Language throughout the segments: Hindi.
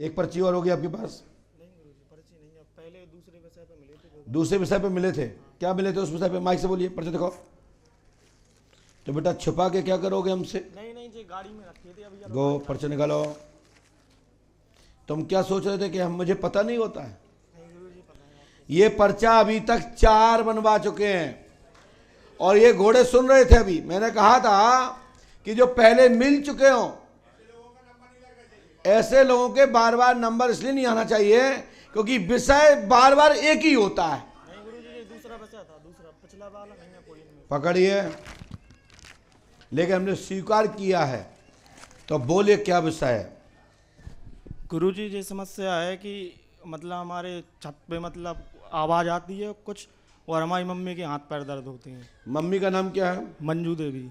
एक पर्ची और होगी आपके पास? नहीं गुरुजी, पर्ची नहीं है, पहले दूसरे विषय पे मिले थे। दूसरे विषय पे मिले थे? क्या मिले थे उस विषय पे? माइक से बोलिए, पर्ची दिखाओ। तो बेटा छुपा के क्या करोगे हमसे? नहीं जी, गाड़ी में रखे थे अभी। गो पर्ची निकालो। तुम क्या सोच रहे थे कि हम मुझे पता नहीं होता है? नहीं गुरुजी, पता है आपको। ये पर्चा अभी तक 4 बनवा चुके हैं और ये घोड़े सुन रहे थे। अभी मैंने कहा था कि जो पहले मिल चुके हो ऐसे लोगों के बार बार नंबर इसलिए नहीं आना चाहिए क्योंकि विषय बार बार एक ही होता है। नहीं गुरुजी, ये दूसरा विषय था, दूसरा, पिछला वाला नहीं है कोई इनमें। पकड़िए, लेकिन हमने स्वीकार किया है तो बोलिए क्या विषय है? गुरुजी, ये समस्या है कि मतलब हमारे छत पे मतलब आवाज़ आती है कुछ, और हमारी मम्मी के हाथ पैर दर्द होते हैं। मम्मी का नाम क्या है? मंजू देवी।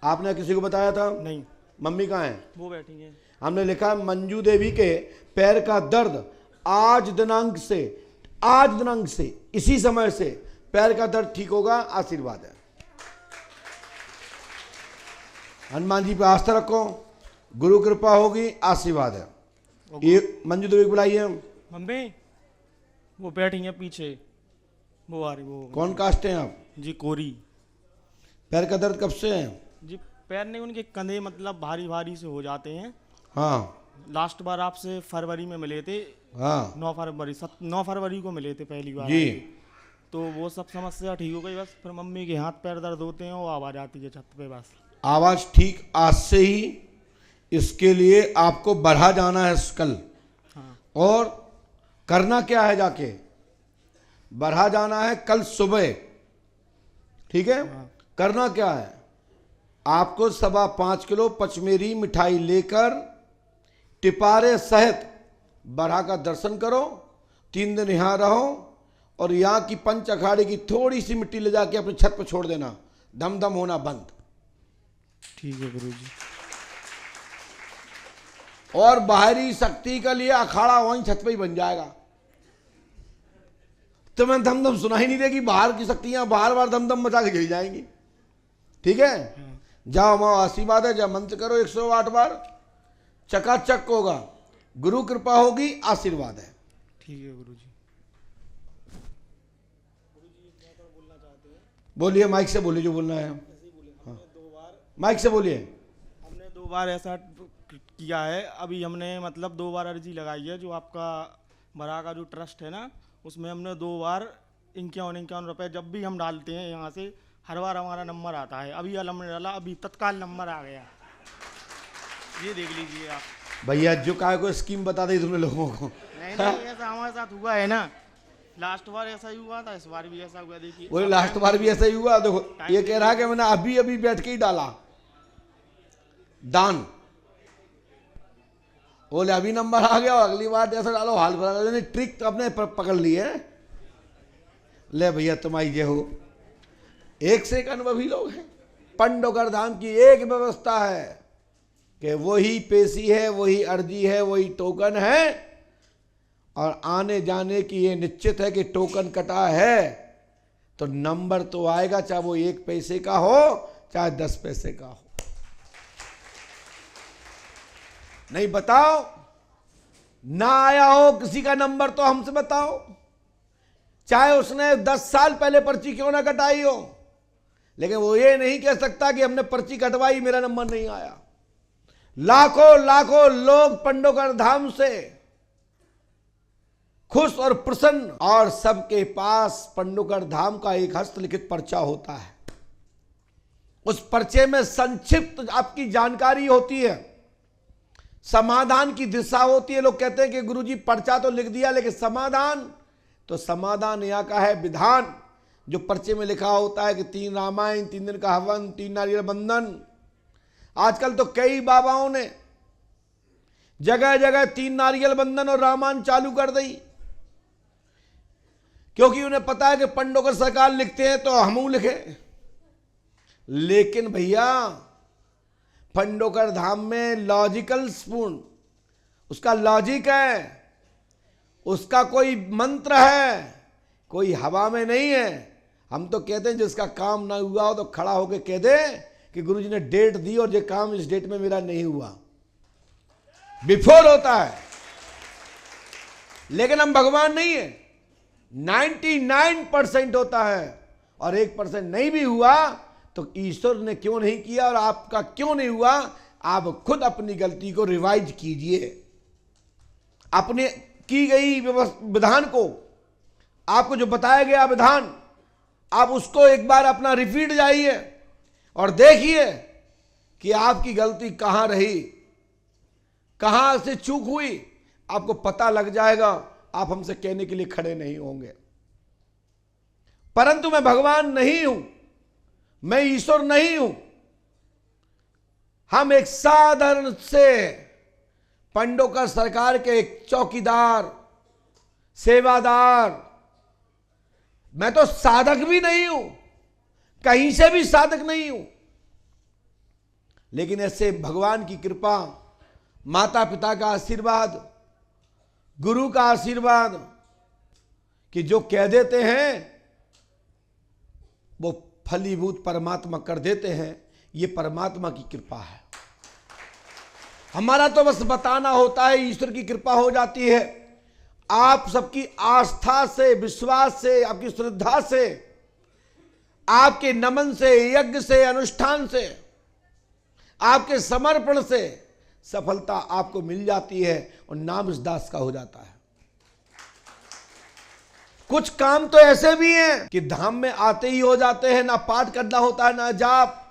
आपने किसी को बताया था? नहीं। मम्मी कहाँ है? वो बैठी हैं। हमने लिखा मंजू देवी के पैर का दर्द आज दिनांक से इसी समय से पैर का दर्द ठीक होगा। आशीर्वाद है। हनुमान जी पे आस्था रखो, गुरु कृपा होगी, आशीर्वाद है। ये मंजू देवी बुलाइए। मम्मी वो बैठी हैं पीछे, वो आ रही। वो कौन कास्ट हैं आप? जी कोरी। पैर का दर्द कब से है? जी पैर नहीं, उनके कंधे मतलब भारी भारी से हो जाते हैं। हाँ लास्ट बार आपसे फरवरी में मिले थे। हाँ 9 फरवरी को मिले थे पहली बार जी। तो वो सब समस्या ठीक हो गई। बस फिर मम्मी के हाथ पैर दर्द होते हैं, वो आवाज़ आती है छत पे बस। आवाज ठीक आज से ही। इसके लिए आपको बढ़ा जाना है कल। हाँ। और करना क्या है? जाके बढ़ा जाना है कल सुबह, ठीक है? हाँ। करना क्या है? आपको 5.25 किलो पचमेरी मिठाई लेकर टिपारे सहित बढ़ा का दर्शन करो, 3 दिन यहाँ रहो और यहाँ की पंच अखाड़े की थोड़ी सी मिट्टी ले जाके अपनी छत पर छोड़ देना। दम दम होना बंद। ठीक है गुरुजी। और बाहरी शक्ति के लिए अखाड़ा वहीं छत पे ही बन जाएगा। तुम्हें धम धम सुनाई नहीं देगी, बाहर की शक्तियां बार बार दम दम मचा के चली जाएंगी। ठीक है? जाओ माओ, आशीर्वाद है। जब मंत्र करो 108 बार, चकाचक होगा, गुरु कृपा होगी, आशीर्वाद है। ठीक है गुरुजी। बोलिए, माइक से बोलिए जो बोलना है। हाँ। माइक से बोलिए। हमने 2 बार ऐसा किया है। अभी हमने मतलब 2 बार अर्जी लगाई है, जो आपका बड़ा का जो ट्रस्ट है ना, उसमें हमने 2 बार 51 रुपये जब भी हम डालते हैं यहाँ से, हर बार हमारा नंबर आता है। अभी हमने डाला, अभी तत्काल नंबर आ गया। ये देख लीजिए आप। भैया जो काय को स्कीम बता दी तुमने लोगों को। नहीं ऐसा हमारे साथ हुआ है ना। लास्ट बार ऐसा ही हुआ था, इस बार भी ऐसा हुआ। देखिए वही लास्ट बार भी ऐसा ही हुआ। देखो ये कह रहा है कि मैंने अभी अभी बैठ के ही डाला दान। बोले अभी नंबर आ गया, अगली बार जैसा डालो हाल बना। ट्रिक अपने पकड़ ली है। ले भैया तुम्हारी जय हो। एक से एक अनुभवी लोग हैं। पंडोकर धाम की एक व्यवस्था है कि वही पेशी है, वही अर्जी है, वही टोकन है और आने जाने की ये निश्चित है कि टोकन कटा है तो नंबर तो आएगा, चाहे वो 1 पैसे का हो चाहे 10 पैसे का हो। नहीं बताओ, ना आया हो किसी का नंबर तो हमसे बताओ, चाहे उसने 10 साल पहले पर्ची क्यों ना कटाई हो, लेकिन वो ये नहीं कह सकता कि हमने पर्ची कटवाई मेरा नंबर नहीं आया। लाखों लाखों लोग पंडोकर धाम से खुश और प्रसन्न, और सबके पास पंडोकर धाम का एक हस्तलिखित पर्चा होता है। उस पर्चे में संक्षिप्त आपकी जानकारी होती है, समाधान की दिशा होती है। लोग कहते हैं कि गुरुजी पर्चा तो लिख दिया लेकिन समाधान, तो समाधान यहाँ का है विधान। जो पर्चे में लिखा होता है कि 3 रामायण, 3 दिन का हवन, 3 नारियल बंधन। आजकल तो कई बाबाओं ने जगह जगह 3 नारियल बंधन और रामायण चालू कर दी, क्योंकि उन्हें पता है कि पंडोकर सरकार लिखते हैं तो हम लिखे। लेकिन भैया पंडोकर धाम में लॉजिकल स्पून, उसका लॉजिक है, उसका कोई मंत्र है, कोई हवा में नहीं है। हम तो कहते हैं जिसका काम ना हुआ हो तो खड़ा होकर कह दे कि गुरुजी ने डेट दी और ये काम इस डेट में मेरा नहीं हुआ। बिफोर होता है। लेकिन हम भगवान नहीं है। 99% होता है, और 1% नहीं भी हुआ तो ईश्वर ने क्यों नहीं किया और आपका क्यों नहीं हुआ, आप खुद अपनी गलती को रिवाइज कीजिए। अपने की गई विधान को, आपको जो बताया गया विधान, आप उसको एक बार अपना रिपीट जाइए और देखिए कि आपकी गलती कहां रही, कहां से चूक हुई, आपको पता लग जाएगा। आप हमसे कहने के लिए खड़े नहीं होंगे। परंतु मैं भगवान नहीं हूं, मैं ईश्वर नहीं हूं। हम एक साधारण से पंडोकर सरकार के एक चौकीदार, सेवादार, मैं तो साधक भी नहीं हूं, कहीं से भी साधक नहीं हूं। लेकिन ऐसे भगवान की कृपा, माता पिता का आशीर्वाद, गुरु का आशीर्वाद, कि जो कह देते हैं वो फलीभूत परमात्मा कर देते हैं, ये परमात्मा की कृपा है। हमारा तो बस बताना होता है, ईश्वर की कृपा हो जाती है। आप सबकी आस्था से, विश्वास से, आपकी श्रद्धा से, आपके नमन से, यज्ञ से, अनुष्ठान से, आपके समर्पण से सफलता आपको मिल जाती है और नाम इस दास का हो जाता है। कुछ काम तो ऐसे भी हैं कि धाम में आते ही हो जाते हैं, ना पाठ करना होता है ना जाप।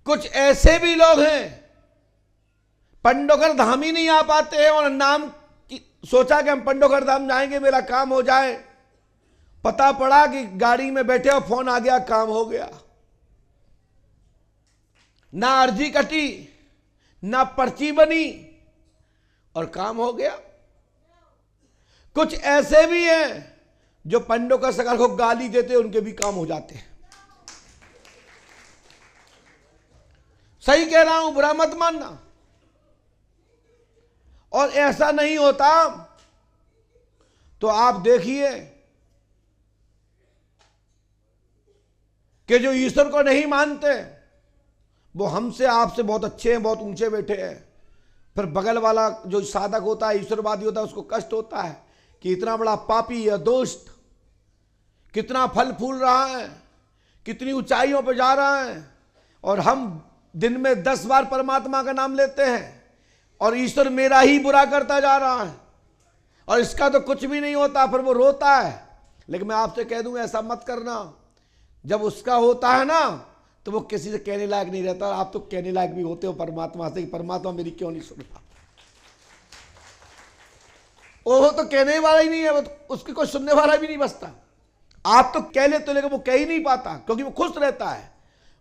कुछ ऐसे भी लोग हैं पंडोकर धाम ही नहीं आ पाते हैं और नाम की सोचा कि हम पंडोकर धाम जाएंगे, मेरा काम हो जाए। पता पड़ा कि गाड़ी में बैठे और फोन आ गया, काम हो गया। ना अर्जी कटी, ना पर्ची बनी और काम हो गया। कुछ ऐसे भी हैं जो पंडोकर सरकार को गाली देते, उनके भी काम हो जाते हैं। सही कह रहा हूं, बुरा मत मानना। और ऐसा नहीं होता तो आप देखिए कि जो ईश्वर को नहीं मानते वो हमसे, आपसे बहुत अच्छे हैं, बहुत ऊंचे बैठे हैं। फिर बगल वाला जो साधक होता है, ईश्वरवादी होता है, उसको कष्ट होता है कि इतना बड़ा पापी या दुष्ट कितना फल फूल रहा है, कितनी ऊंचाइयों पर जा रहा है, और हम दिन में 10 बार परमात्मा का नाम लेते हैं और ईश्वर मेरा ही बुरा करता जा रहा है और इसका तो कुछ भी नहीं होता। फिर वो रोता है। लेकिन मैं आपसे कह दूं, ऐसा मत करना। जब उसका होता है ना तो वो किसी से कहने लायक नहीं रहता। आप तो कहने लायक भी होते हो परमात्मा से कि परमात्मा मेरी क्यों नहीं सुनता। वो तो कहने वाला ही नहीं है, वो तो उसकी कोई सुनने वाला भी नहीं बचता। आप तो कह लेते, लेकिन वो कह ही नहीं पाता क्योंकि वो खुश रहता है।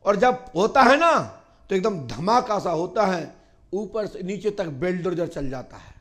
और जब होता है ना तो एकदम धमाका सा होता है, ऊपर से नीचे तक बेलडोजर चल जाता है।